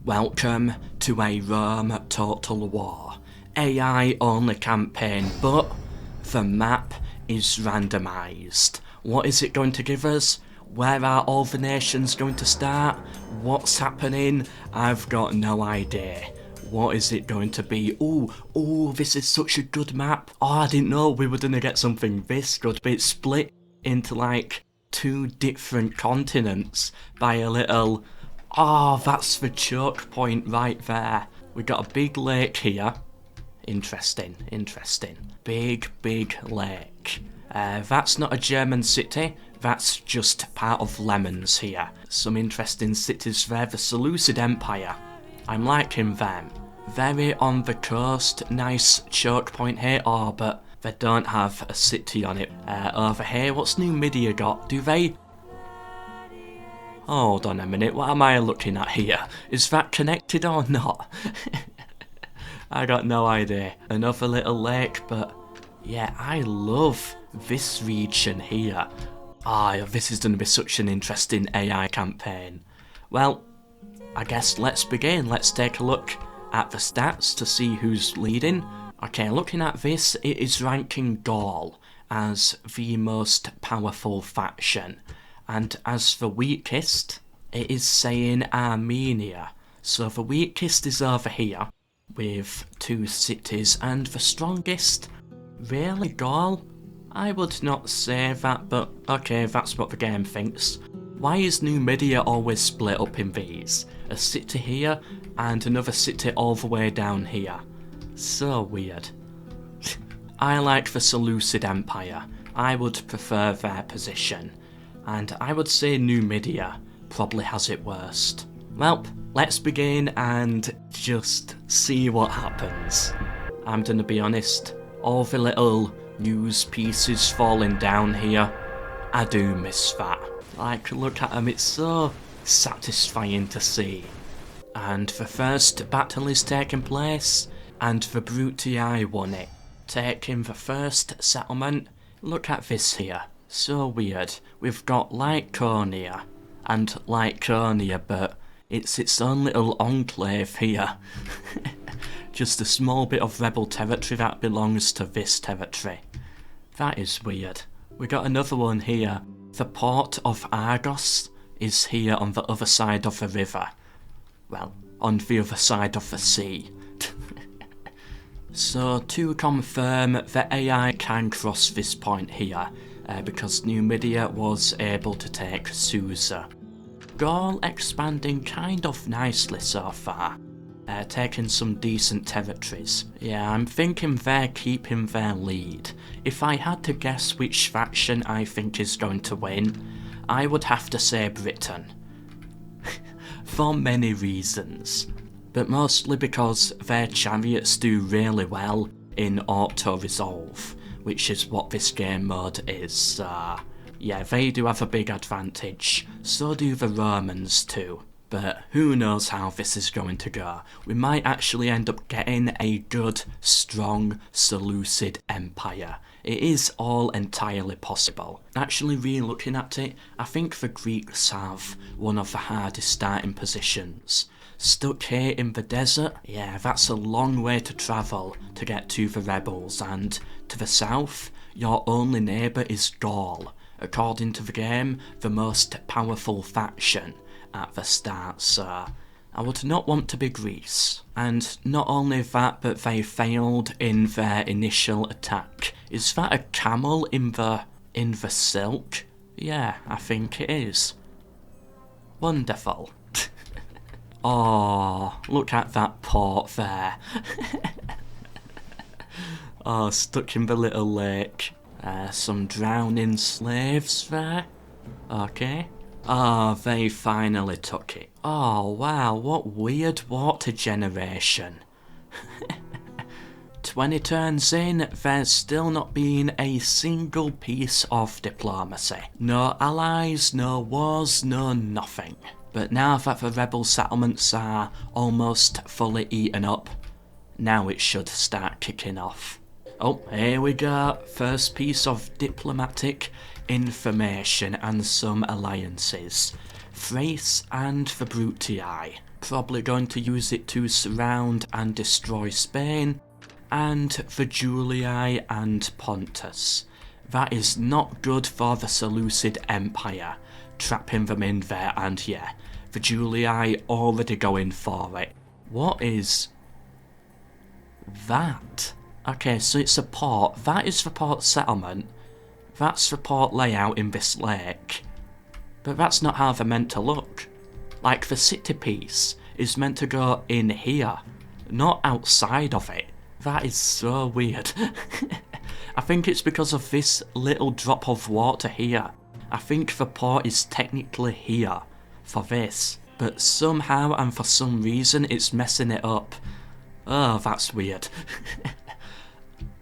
Welcome to a Rome Total War AI only campaign, but the map is randomised. What is it going to give us? Where are all the nations going to start? What's happening? I've got no idea. What is it going to be? Oh, this is such a good map. Oh, I didn't know we were going to get something this good, but it's split into like 2 different continents by a little... Oh, that's the choke point right there. We got a big lake here. Interesting. Big lake. That's not a German city. That's just part of Lemons here. Some interesting cities there. The Seleucid Empire. I'm liking them. Very on the coast. Nice choke point here. Oh, but they don't have a city on it. Over here, what's Numidia got? Do they... Hold on a minute, what am I looking at here? Is that connected or not? I got no idea. Another little lake, but yeah, I love this region here. This is going to be such an interesting AI campaign. Well, I guess let's begin. Let's take a look at the stats to see who's leading. Okay, looking at this, it is ranking Gaul as the most powerful faction. And as the weakest, it is saying Armenia. So the weakest is over here, with 2 cities, and the strongest, really Gaul? I would not say that, but okay, that's what the game thinks. Why is Numidia always split up in these? A city here, and another city all the way down here. So weird. I like the Seleucid Empire. I would prefer their position. And I would say Numidia probably has it worst. Well, let's begin and just see what happens. I'm gonna be honest, all the little news pieces falling down here, I do miss that. Like, look at them, it's so satisfying to see. And the first battle is taking place, and the Brutii won it. Taking the first settlement, look at this here. So weird. We've got Lyconia and Lyconia, but it's its own little enclave here. Just a small bit of rebel territory that belongs to this territory. That is weird. We got another one here. The port of Argos is here on the other side of the river. Well, on the other side of the sea. So to confirm, the AI can cross this point here. Because Numidia was able to take Susa. Gaul expanding kind of nicely so far, taking some decent territories. Yeah, I'm thinking they're keeping their lead. If I had to guess which faction I think is going to win, I would have to say Britain. For many reasons, but mostly because their chariots do really well in auto-resolve, which is what this game mode is. Yeah, they do have a big advantage, so do the Romans too. But who knows how this is going to go. We might actually end up getting a good, strong Seleucid Empire. It is all entirely possible. Actually, re-looking at it, I think the Greeks have one of the hardest starting positions. Stuck here in the desert? Yeah, that's a long way to travel to get to the rebels, and to the south, your only neighbour is Gaul, according to the game, the most powerful faction at the start, so I would not want to be Greece. And not only that, but they failed in their initial attack. Is that a camel in the silk? Yeah, I think it is. Wonderful. Oh, look at that port there. Oh, stuck in the little lake. Some drowning slaves there. Okay. Oh, they finally took it. Oh, wow, what weird water generation. 20 turns in, there's still not been a single piece of diplomacy. No allies, no wars, no nothing. But now that the rebel settlements are almost fully eaten up, now it should start kicking off. Oh, here we go. First piece of diplomatic information and some alliances. Thrace and the Brutii. probably going to use it to surround and destroy Spain, and the Julii and Pontus. That is not good for the Seleucid Empire, trapping them in there, and yeah, the Julii already going for it. What is that? Okay, so it's a port. That is the port settlement. That's the port layout in this lake. But that's not how they're meant to look. Like, the city piece is meant to go in here, not outside of it. That is so weird. I think it's because of this little drop of water here. I think the port is technically here for this, but somehow and for some reason it's messing it up. Oh, that's weird.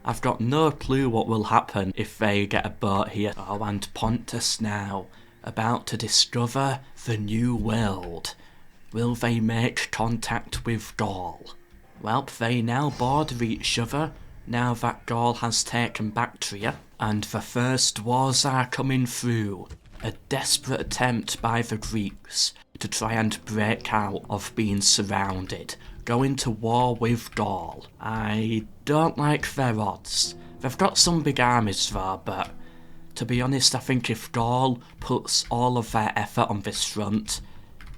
I've got no clue what will happen if they get a boat here. Oh, and Pontus now, about to discover the new world. Will they make contact with Gaul? Well, they now border each other, now that Gaul has taken Bactria, and the first wars are coming through. A desperate attempt by the Greeks to try and break out of being surrounded, going to war with Gaul. I don't like their odds. They've got some big armies though, but to be honest, I think if Gaul puts all of their effort on this front,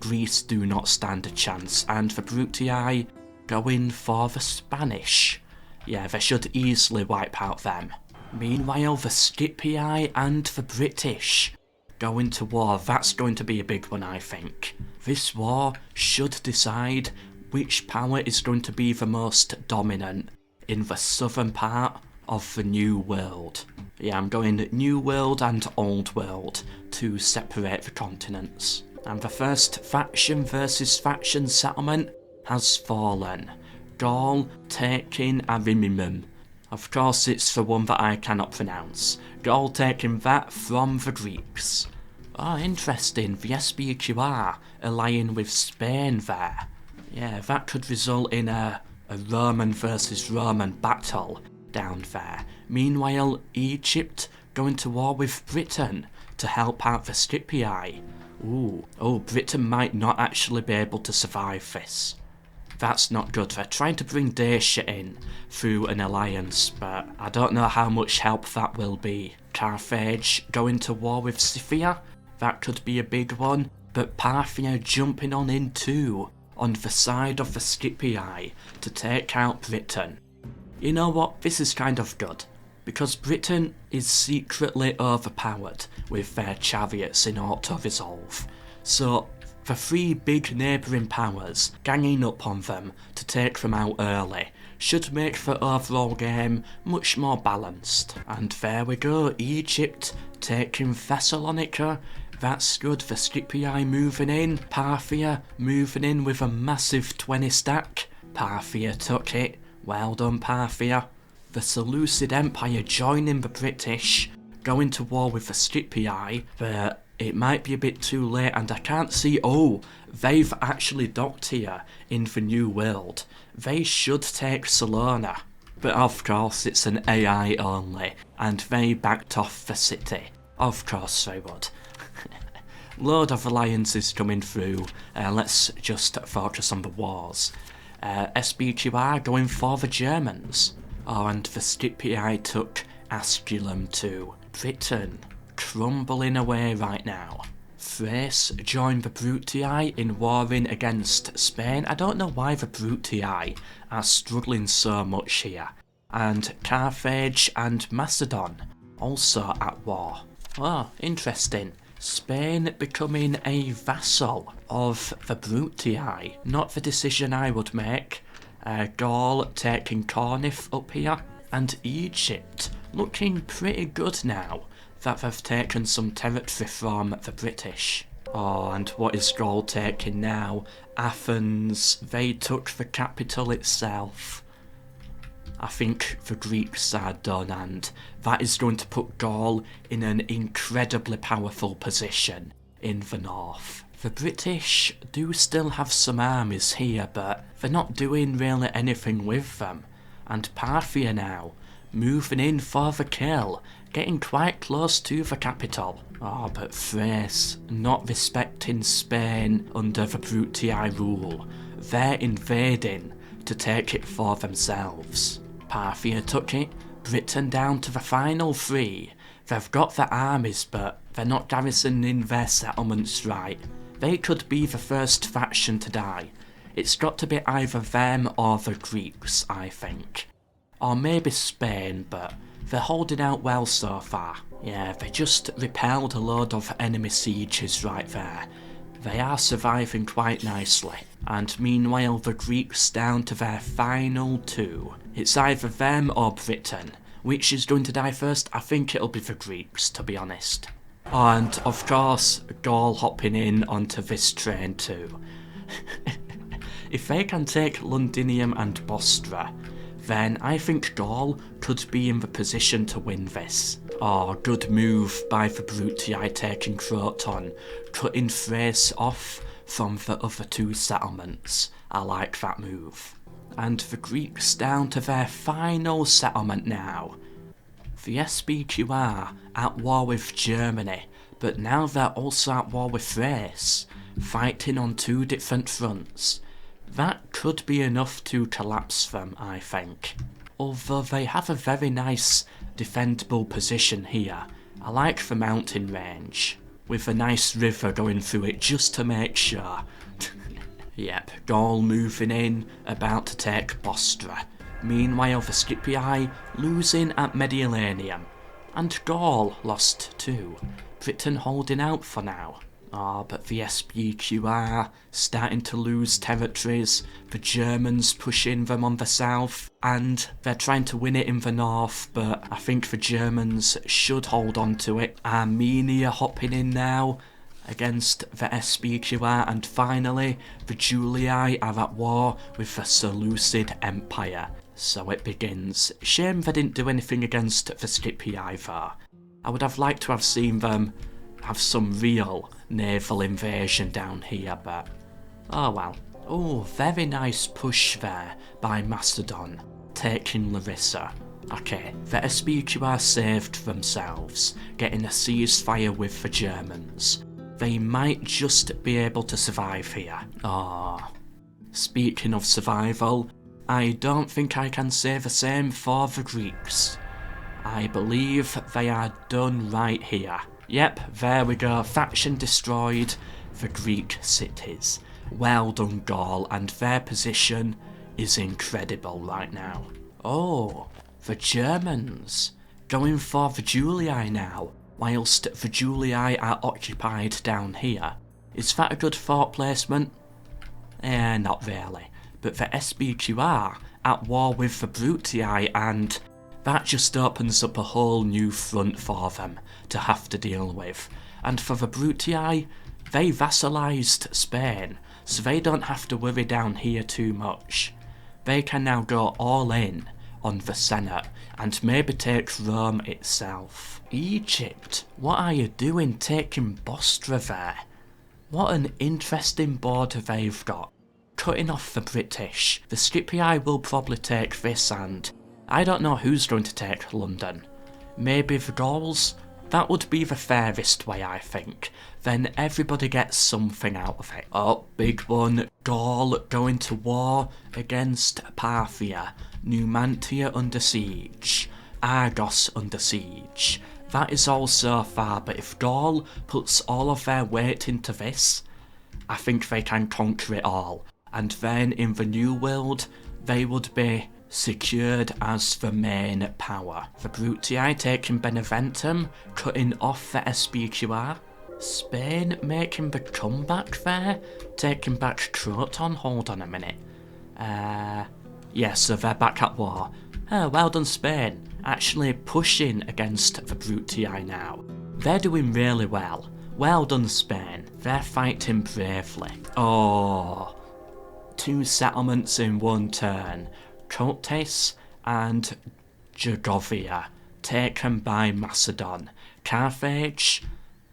Greece do not stand a chance, and the Brutii going for the Spanish. Yeah, they should easily wipe out them. Meanwhile, the Scipii and the British going to war. That's going to be a big one, I think. This war should decide which power is going to be the most dominant in the southern part of the New World. Yeah, I'm going New World and Old World to separate the continents. And the first faction versus faction settlement has fallen. Gaul taking Arimimum. Of course it's the one that I cannot pronounce. Gaul taking that from the Greeks. Oh, interesting, the SBQR allying with Spain there. Yeah, that could result in a Roman versus Roman battle down there. Meanwhile, Egypt going to war with Britain to help out the Scipii. Ooh, oh, Britain might not actually be able to survive this. That's not good. They're trying to bring Dacia in through an alliance, but I don't know how much help that will be. Carthage going to war with Scythia. That could be a big one, but Parthia jumping on in too, on the side of the Scipii to take out Britain. You know what, this is kind of good, because Britain is secretly overpowered with their chariots in auto-resolve, so the three big neighbouring powers ganging up on them to take them out early should make the overall game much more balanced. And there we go, Egypt taking Thessalonica. That's good, the Scipii moving in, Parthia moving in with a massive 20 stack. Parthia took it, well done Parthia. The Seleucid Empire joining the British, going to war with the Scipii, but it might be a bit too late and I can't see, oh, they've actually docked here in the New World. They should take Salona. But of course it's an AI only, and they backed off the city. Of course they would. Load of alliances coming through. Let's just focus on the wars. SBQR going for the Germans. Oh, and the Scipii took Asculum too. Britain crumbling away right now. Thrace joined the Brutii in warring against Spain. I don't know why the Brutii are struggling so much here. And Carthage and Macedon also at war. Oh, interesting. Spain becoming a vassal of the Brutii. Not the decision I would make. Gaul taking Corinth up here. And Egypt looking pretty good now that they've taken some territory from the British. Oh, and what is Gaul taking now? Athens. They took the capital itself. I think the Greeks are done, and that is going to put Gaul in an incredibly powerful position in the north. The British do still have some armies here, but they're not doing really anything with them. And Parthia now, moving in for the kill, getting quite close to the capital. Oh, but Thrace not respecting Spain under the Brutii rule. they're invading to take it for themselves. Parthia took it, Britain down to the final 3. They've got their armies, but they're not garrisoning their settlements right. They could be the first faction to die. It's got to be either them or the Greeks, I think. Or maybe Spain, but they're holding out well so far. Yeah, they just repelled a load of enemy sieges right there. They are surviving quite nicely. And meanwhile the Greeks down to their final 2. It's either them or Britain. Which is going to die first? I think it'll be the Greeks, to be honest. And of course, Gaul hopping in onto this train too. If they can take Londinium and Bostra, then I think Gaul could be in the position to win this. Oh, good move by the Brutii taking Croton, cutting Thrace off from the other 2 settlements. I like that move. And the Greeks down to their final settlement now. The SBQR at war with Germany, but now they're also at war with Thrace, fighting on 2 different fronts. That could be enough to collapse them, I think. Although they have a very nice defendable position here. I like the mountain range, with a nice river going through it just to make sure. Yep, Gaul moving in, about to take Bostra. Meanwhile the Scipii losing at Mediolanum. And Gaul lost too. Britain holding out for now. But the SBQR starting to lose territories, the Germans pushing them on the south, and they're trying to win it in the north, but I think the Germans should hold on to it. Armenia hopping in now against the SBQR, and finally the Julii are at war with the Seleucid Empire. So it begins. Shame they didn't do anything against the Scipii though. I would have liked to have seen them have some real naval invasion down here, but oh well. Oh, very nice push there by Macedon, taking Larissa. Okay, the SBQR saved themselves, getting a ceasefire with the Germans. They might just be able to survive here. Speaking of survival, I don't think I can say the same for the Greeks. I believe they are done right here. Yep, there we go, faction destroyed, the Greek cities. Well done Gaul, and their position is incredible right now. Oh, the Germans, going for the Julii now, whilst the Julii are occupied down here. Is that a good fort placement? Not really. But the SBQR at war with the Brutii, and that just opens up a whole new front for them to have to deal with. And for the Brutii, they vassalised Spain, so they don't have to worry down here too much. They can now go all in on the Senate and maybe take Rome itself. Egypt, what are you doing taking Bostra there? What an interesting border they've got. Cutting off the British. The Scipii will probably take this, and I don't know who's going to take London. Maybe the Gauls? That would be the fairest way, I think. Then everybody gets something out of it. Oh, big one. Gaul going to war against Parthia. Numantia under siege. Argos under siege. That is all so far, but if Gaul puts all of their weight into this, I think they can conquer it all. And then in the New World, they would be secured as the main power. The Brutii taking Beneventum, cutting off the SBQR. Spain making the comeback there, taking back Croton. Hold on a minute. Yeah, so they're back at war. Oh, well done Spain, actually pushing against the Brutii now. They're doing really well. Well done Spain, they're fighting bravely. Oh, 2 settlements in one turn. Cotes and Gergovia, taken by Macedon. Carthage,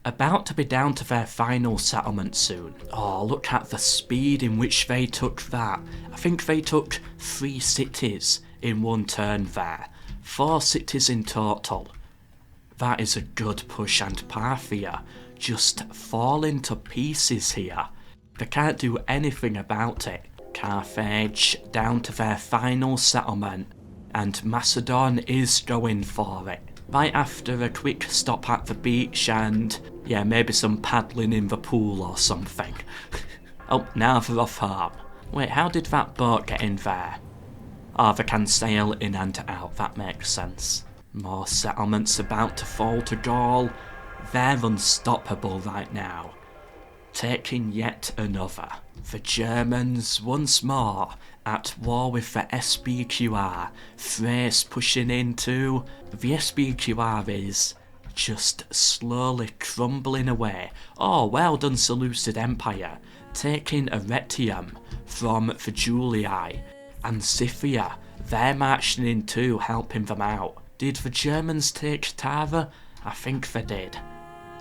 about to be down to their final settlement soon. Oh, look at the speed in which they took that. I think they took 3 cities in one turn there. 4 cities in total. That is a good push, and Parthia just falling to pieces here. They can't do anything about it, Carthage down to their final settlement, and Macedon is going for it. Right after a quick stop at the beach and, yeah, maybe some paddling in the pool or something. Oh, now they're off home. Wait, how did that boat get in there? Oh, they can sail in and out, that makes sense. More settlements about to fall to Gaul. They're unstoppable right now. Taking yet another. The Germans once more at war with the SBQR. Thrace pushing into. The SBQR is just slowly crumbling away. Oh, well done Seleucid Empire. Taking Arretium from the Julii. And Scythia, they're marching in too, helping them out. Did the Germans take Tara? I think they did.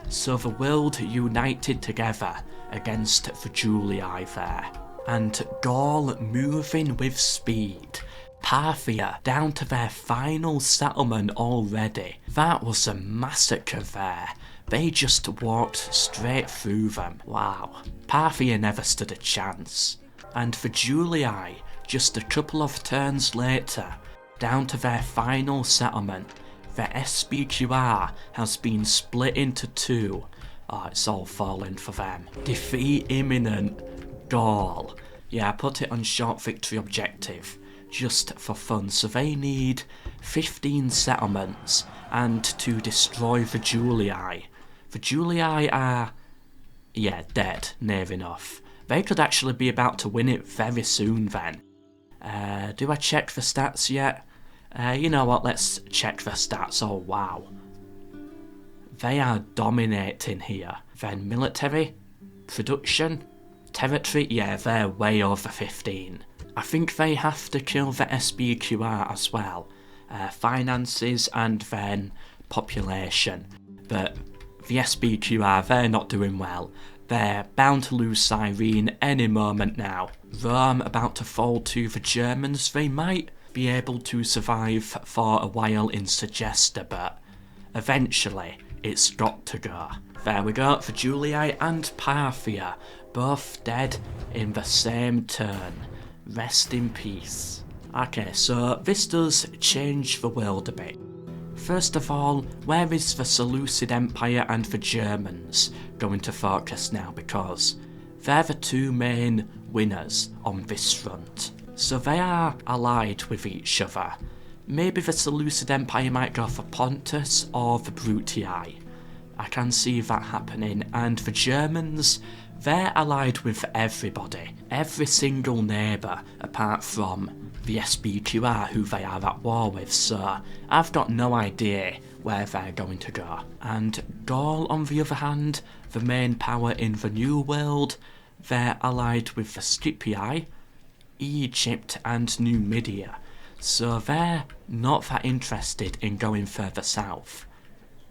So the world united together against the Julii there. And Gaul moving with speed. Parthia down to their final settlement already. That was a massacre there. They just walked straight through them. Wow. Parthia never stood a chance. And the Julii, just a couple of turns later, down to their final settlement. The SBQR has been split into two. Oh, it's all falling for them. Defeat imminent. Gaul. Yeah, I put it on short victory objective. Just for fun. So they need 15 settlements and to destroy the Julii. The Julii are, yeah, dead, near enough. They could actually be about to win it very soon then. Do I check the stats yet? You know what, let's check the stats. Oh wow. They are dominating here. Then military, production, territory, yeah, they're way over 15. I think they have to kill the SBQR as well. Finances and then population. But the SBQR, they're not doing well. They're bound to lose Cyrene any moment now. Rome about to fall to the Germans. They might be able to survive for a while in Segesta, but eventually it's got to go. There we go, the Julii and Parthia, both dead in the same turn. Rest in peace. Okay, so this does change the world a bit. First of all, where is the Seleucid Empire and the Germans going to focus now, because they're the two main winners on this front. So they are allied with each other. Maybe the Seleucid Empire might go for Pontus or the Brutii. I can see that happening. And the Germans, they're allied with everybody. Every single neighbour apart from the SBQR who they are at war with, so I've got no idea where they're going to go. And Gaul, on the other hand, the main power in the New World, they're allied with the Scipii, Egypt and Numidia, so they're not that interested in going further south.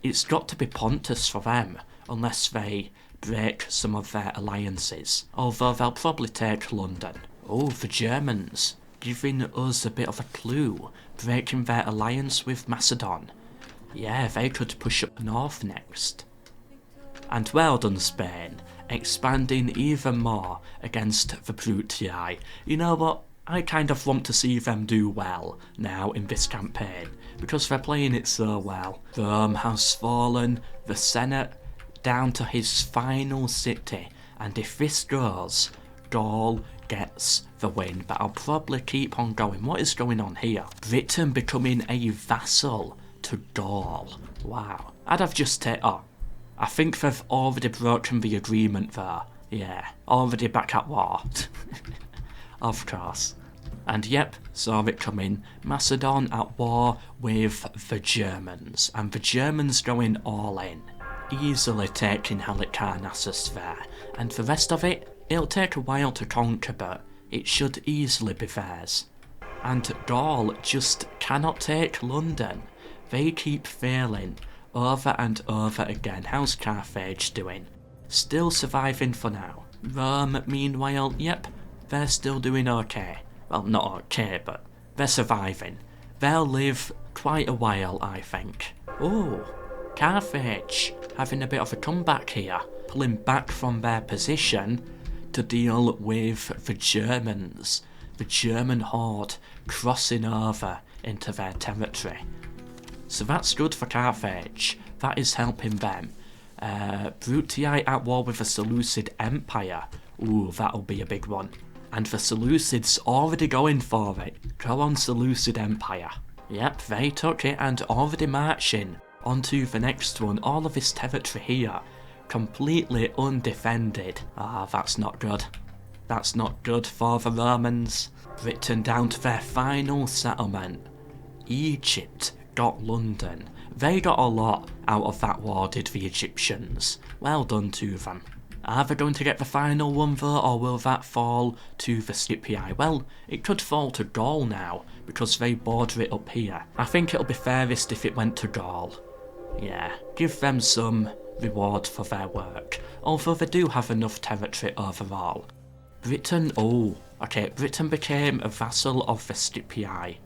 It's got to be Pontus for them, unless they break some of their alliances, although they'll probably take London. Oh, the Germans, giving us a bit of a clue, breaking their alliance with Macedon. Yeah, they could push up north next. And well done Spain, expanding even more against the Brutii. You know what, I kind of want to see them do well now in this campaign, because they're playing it so well. Rome has fallen, the Senate down to his final city, and if this goes, Gaul gets the win, but I'll probably keep on going. What is going on here? Britain becoming a vassal to Gaul. Wow. I'd have just taken... Oh, I think they've already broken the agreement there. Yeah, already back at war. Of course. And yep, saw it coming. Macedon at war with the Germans, and the Germans going all in. Easily taking Halicarnassus there, and the rest of it, it'll take a while to conquer, but it should easily be theirs. And Gaul just cannot take London. They keep failing over and over again. How's Carthage doing? Still surviving for now. Rome, meanwhile, yep, they're still doing okay. Well, not okay, but they're surviving. They'll live quite a while, I think. Oh, Carthage having a bit of a comeback here, pulling back from their position to deal with the Germans, the German horde crossing over into their territory. So that's good for Carthage, that is helping them. Brutii at war with the Seleucid Empire, ooh, that'll be a big one. And the Seleucids already going for it. Go on, Seleucid Empire. Yep, they took it and already marching onto the next one. All of this territory here, completely undefended. Ah, that's not good. That's not good for the Romans. Britain down to their final settlement. Egypt got London. They got a lot out of that war, did the Egyptians. Well done to them. Are they going to get the final one though, or will that fall to the Scipii? Well, it could fall to Gaul now, because they border it up here. I think it'll be fairest if it went to Gaul. Yeah, give them some reward for their work, although they do have enough territory overall. Britain, Britain became a vassal of the Scipii.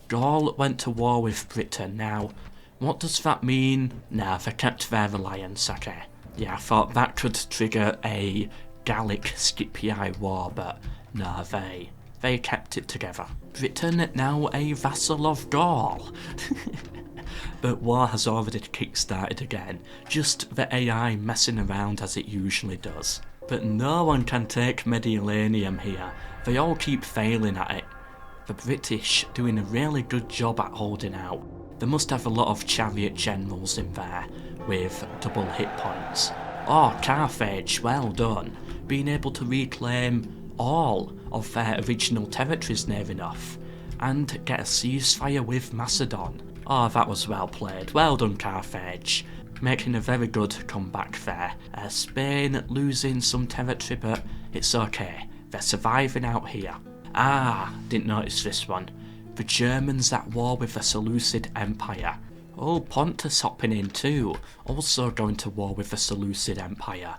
Gaul went to war with Britain. Now, what does that mean? Nah, they kept their alliance, okay. Yeah, I thought that could trigger a Gallic-Scipii war, but no, they kept it together. Britain now a vassal of Gaul. But war has already kick-started again, just the AI messing around as it usually does. But no one can take Mediolanum here, they all keep failing at it. The British doing a really good job at holding out. They must have a lot of chariot generals in there, with double hit points. Oh, Carthage, well done. Being able to reclaim all of their original territories near enough, and get a ceasefire with Macedon. Oh, that was well played. Well done, Carthage. Making a very good comeback there. Spain losing some territory, but it's okay. They're surviving out here. Ah, didn't notice this one. The Germans at war with the Seleucid Empire. Oh, Pontus hopping in too, also going to war with the Seleucid Empire.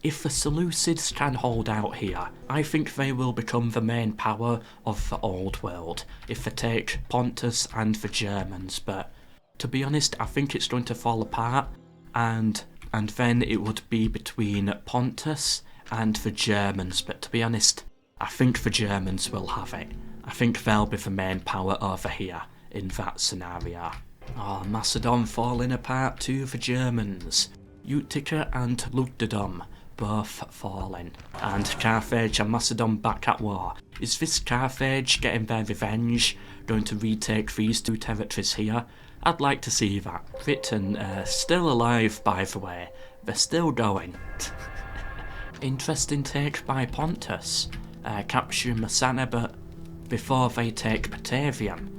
If the Seleucids can hold out here, I think they will become the main power of the old world, if they take Pontus and the Germans, but to be honest, I think it's going to fall apart, and then it would be between Pontus and the Germans, but to be honest, I think the Germans will have it. I think they'll be the main power over here, in that scenario. Oh, Macedon falling apart to the Germans. Utica and Lugdunum both falling. And Carthage and Macedon back at war. Is this Carthage getting their revenge? Going to retake these two territories here? I'd like to see that. Britain still alive, by the way. They're still going. Interesting take by Pontus. Capturing Messana, but before they take Batavium.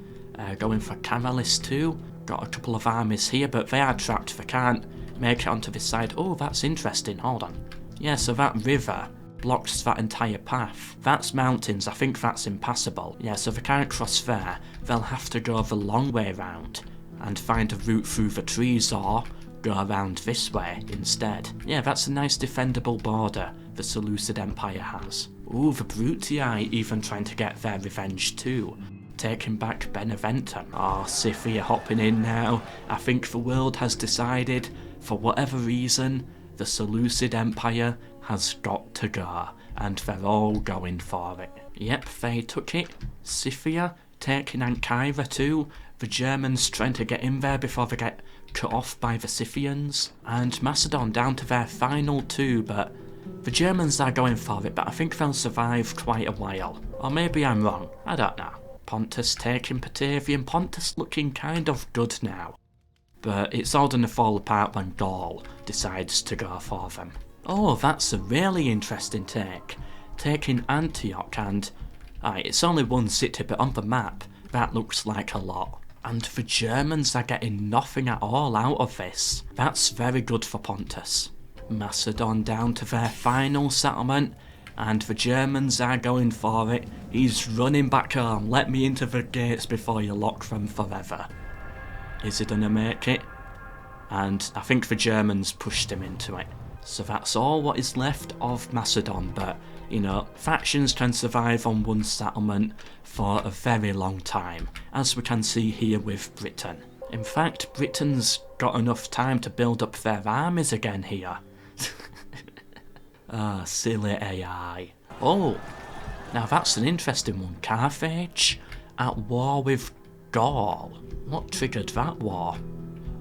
Going for Caralis too. Got a couple of armies here, but they are trapped. They can't make it onto this side. Oh, that's interesting. Hold on. Yeah, so that river blocks that entire path. That's mountains. I think that's impassable. Yeah, so they can't cross there. They'll have to go the long way round and find a route through the trees, or go around this way instead. Yeah, that's a nice defendable border the Seleucid Empire has. Ooh, the Brutii even trying to get their revenge too. Taking back Beneventum. Oh, Scythia hopping in now. I think the world has decided, for whatever reason, the Seleucid Empire has got to go, and they're all going for it. Yep, they took it. Scythia taking Ancyra too. The Germans trying to get in there before they get cut off by the Scythians. And Macedon down to their final two, but the Germans are going for it, but I think they'll survive quite a while. Or maybe I'm wrong, I don't know. Pontus taking Batavium. Pontus looking kind of good now. But it's all going to fall apart when Gaul decides to go for them. Oh, that's a really interesting take. Taking Antioch and... it's only one city, but on the map, that looks like a lot. And the Germans are getting nothing at all out of this. That's very good for Pontus. Macedon down to their final settlement, and the Germans are going for it. He's running back home. Let me into the gates before you lock them forever. Is he gonna make it? And I think the Germans pushed him into it. So that's all what is left of Macedon, but, you know, factions can survive on one settlement for a very long time, as we can see here with Britain. In fact, Britain's got enough time to build up their armies again here. Ah, silly AI. Oh, now that's an interesting one. Carthage at war with Gaul. What triggered that war?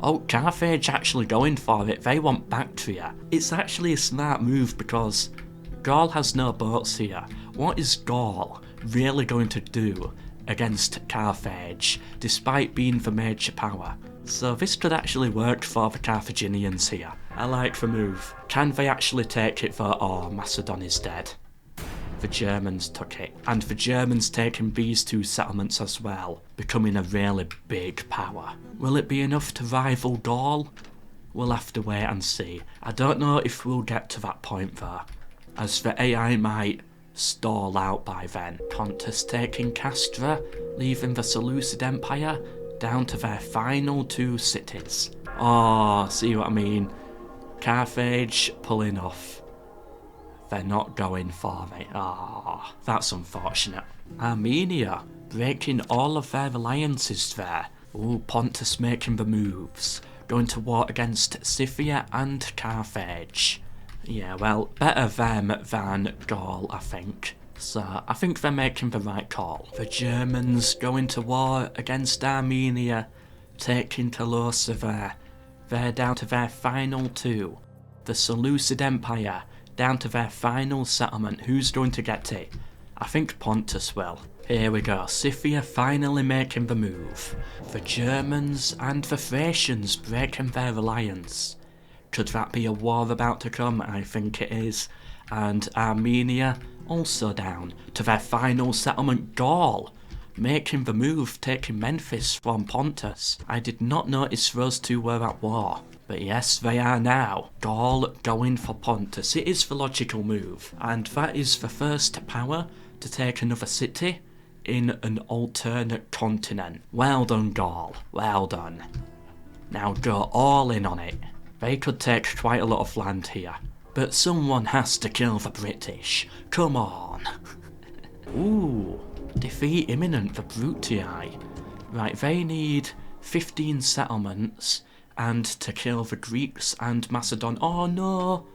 Oh, Carthage actually going for it. They want Bactria. It's actually a smart move because Gaul has no boats here. What is Gaul really going to do against Carthage, despite being the major power? So this could actually work for the Carthaginians here. I like the move. Can they actually take it though? Oh, Macedon is dead. The Germans took it, and the Germans taking these two settlements as well, becoming a really big power. Will it be enough to rival Gaul? We'll have to wait and see. I don't know if we'll get to that point though, as the AI might stall out by then. Pontus taking Castra, leaving the Seleucid Empire down to their final two cities. Oh, see what I mean? Carthage pulling off. They're not going for it. Ah, that's unfortunate. Armenia breaking all of their alliances there. Ooh, Pontus making the moves. Going to war against Scythia and Carthage. Yeah, well, better them than Gaul, I think. So, I think they're making the right call. The Germans going to war against Armenia, taking Tolosa there. They're down to their final two. The Seleucid Empire, down to their final settlement. Who's going to get it? I think Pontus will. Here we go, Scythia finally making the move. The Germans and the Thracians breaking their alliance. Could that be a war about to come? I think it is. And Armenia also down to their final settlement, Gaul, making the move, taking Memphis from Pontus. I did not notice those two were at war, but yes, they are now. Gaul going for Pontus. It is the logical move, and that is the first power to take another city in an alternate continent. Well done, Gaul. Well done. Now go all in on it. They could take quite a lot of land here, but someone has to kill the British. Come on. Ooh, defeat imminent, the Brutii. Right, they need 15 settlements and to kill the Greeks and Macedon. Oh no!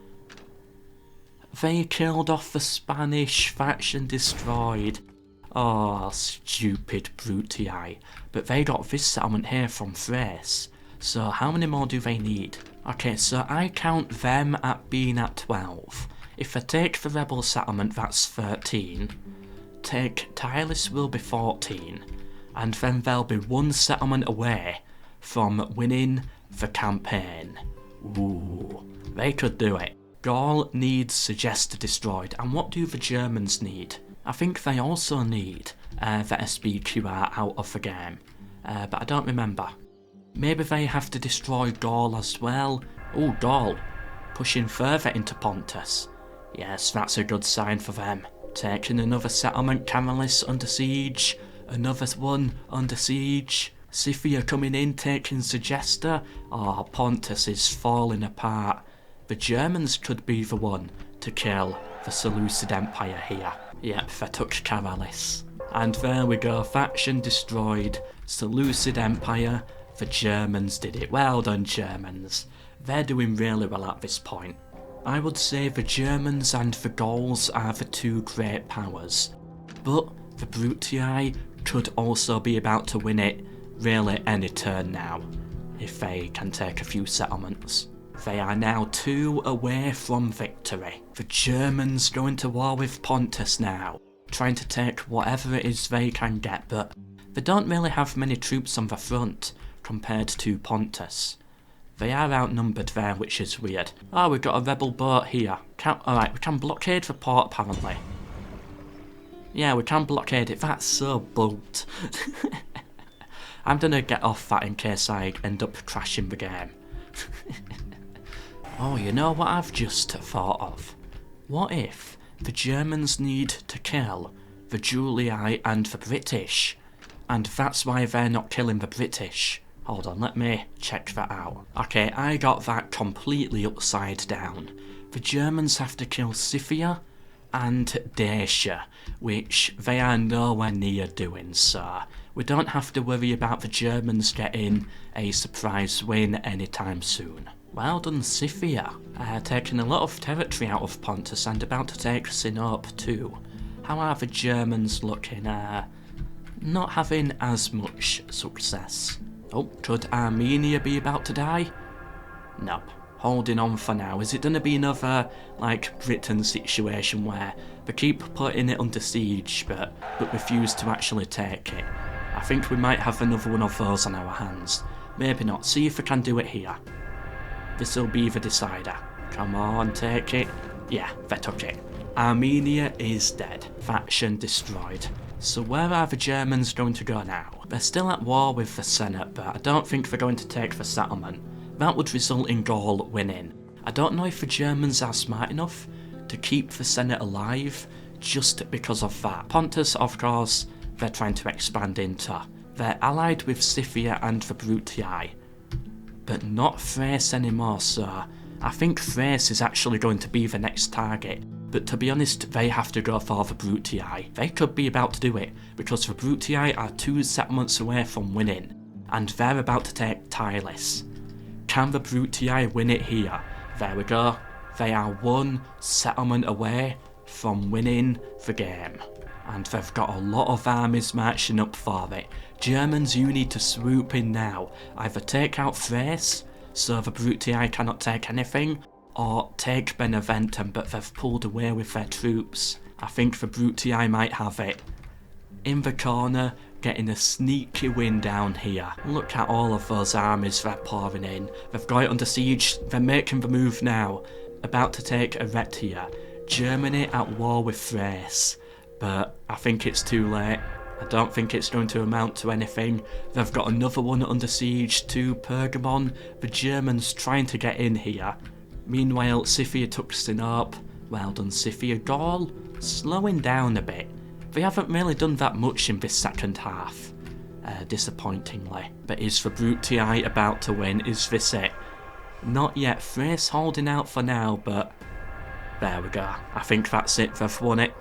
They killed off the Spanish faction, destroyed. Oh, stupid Brutii. But they got this settlement here from Thrace. So how many more do they need? Okay, so I count them at being at 12. If I take the rebel settlement, that's 13. Take Tylis will be 14. And then they'll be one settlement away from winning the campaign. Ooh, they could do it. Gaul needs Segesta destroyed. And what do the Germans need? I think they also need the SBQR out of the game. But I don't remember. Maybe they have to destroy Gaul as well. Oh, Gaul pushing further into Pontus. Yes, that's a good sign for them. Taking another settlement, Camalis under siege. Another one under siege. Scythia coming in, taking Segesta. Oh, Pontus is falling apart. The Germans could be the one to kill the Seleucid Empire here. Yep, they took Caralis. And there we go, faction destroyed. Seleucid Empire. The Germans did it. Well done, Germans. They're doing really well at this point. I would say the Germans and the Gauls are the two great powers. But the Brutii could also be about to win it really any turn now, if they can take a few settlements. They are now 2 away from victory. The Germans going to war with Pontus now, trying to take whatever it is they can get, but they don't really have many troops on the front compared to Pontus. They are outnumbered there, which is weird. Oh, we've got a rebel boat here. Alright, we can blockade the port apparently. Yeah, we can blockade it. That's so bugged. I'm gonna get off that in case I end up crashing the game. Oh, you know what I've just thought of? What if the Germans need to kill the Julii and the British, and that's why they're not killing the British? Hold on, let me check that out. Okay, I got that completely upside down. The Germans have to kill Scythia and Dacia, which they are nowhere near doing, so we don't have to worry about the Germans getting a surprise win anytime soon. Well done, Scythia. Taking a lot of territory out of Pontus and about to take Sinope too. How are the Germans looking? Not having as much success. Oh, could Armenia be about to die? Nope. Holding on for now. Is it going to be another, like, Britain situation where they keep putting it under siege but refuse to actually take it? I think we might have another one of those on our hands. Maybe not. See if we can do it here. This'll be the decider. Come on, take it. Yeah, they took it. Armenia is dead. Faction destroyed. So where are the Germans going to go now? They're still at war with the Senate, but I don't think they're going to take the settlement. That would result in Gaul winning. I don't know if the Germans are smart enough to keep the Senate alive just because of that. Pontus, of course, they're trying to expand into. They're allied with Scythia and the Brutii, but not Thrace anymore, so I think Thrace is actually going to be the next target. But to be honest, they have to go for the Brutii. They could be about to do it, because the Brutii are 2 settlements away from winning, and they're about to take Tylis. Can the Brutii win it here? There we go. They are 1 settlement away from winning the game. And they've got a lot of armies marching up for it. Germans, you need to swoop in now. Either take out Thrace, so the Brutii cannot take anything, or take Beneventum, but they've pulled away with their troops. I think the Brutii might have it. In the corner, getting a sneaky win down here. Look at all of those armies they're pouring in. They've got it under siege, they're making the move now. About to take Eretia. Germany at war with Thrace. But I think it's too late. I don't think it's going to amount to anything. They've got another one under siege to Pergamon. The Germans trying to get in here. Meanwhile, Scythia took Sinope. Well done, Scythia. Gaul slowing down a bit. They haven't really done that much in this second half, disappointingly. But is the Brutii about to win? Is this it? Not yet. Thrace holding out for now, but there we go. I think that's it. They've won it.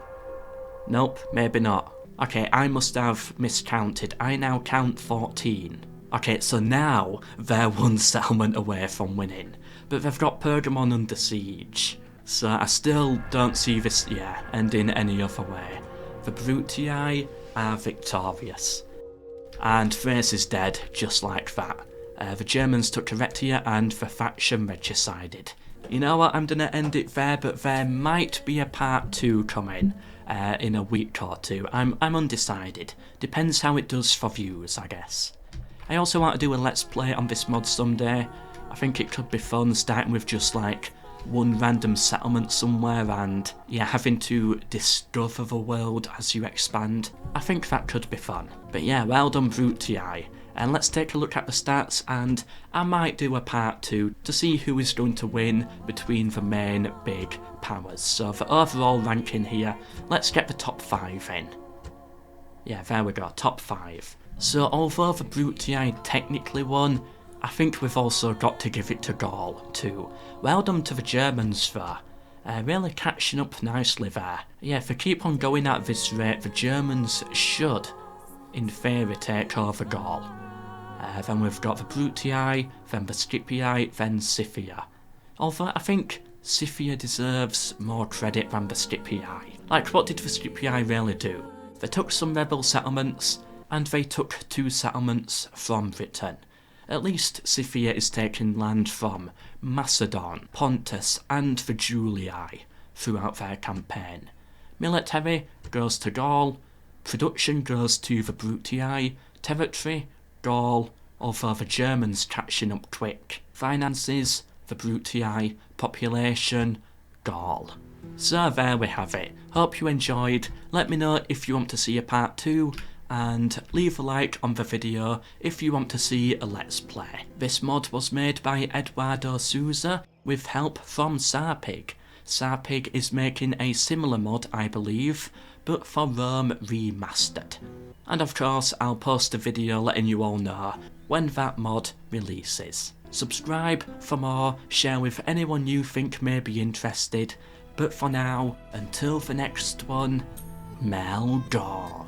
Nope, maybe not. Okay, I must have miscounted. I now count 14. Okay, so now they're 1 settlement away from winning. But they've got Pergamon under siege. So I still don't see this, ending any other way. The Brutii are victorious. And Thrace is dead, just like that. The Germans took Eretia and the faction regicided. You know what, I'm gonna end it there, but there might be a part 2 coming in a week or 2. I'm undecided. Depends how it does for views, I guess. I also want to do a let's play on this mod someday. I think it could be fun, starting with just like 1 random settlement somewhere and having to discover the world as you expand. I think that could be fun. But yeah, well done Brutii. And let's take a look at the stats, and I might do a part 2 to see who is going to win between the main big powers. So the overall ranking here, let's get the top 5 in. Yeah, there we go, top 5. So although the Brutii technically won, I think we've also got to give it to Gaul too. Well done to the Germans though. Really catching up nicely there. Yeah, if they keep on going at this rate, the Germans should, in theory, take over Gaul. Then we've got the Brutii, then the Scipii, then Scythia. Although I think Scythia deserves more credit than the Scipii. Like, what did the Scipii really do? They took some rebel settlements, and they took 2 settlements from Britain. At least Scythia is taking land from Macedon, Pontus, and the Julii throughout their campaign. Military goes to Gaul, production goes to the Brutii, territory, Gaul, although the Germans catching up quick. Finances, the Brutii, population, Gaul. So there we have it. Hope you enjoyed. Let me know if you want to see a part 2, and leave a like on the video if you want to see a let's play. This mod was made by Eduardo Souza with help from Sarpig. Sarpig is making a similar mod, I believe, but for Rome Remastered. And of course, I'll post a video letting you all know when that mod releases. Subscribe for more, share with anyone you think may be interested, but for now, until the next one, MELKOR.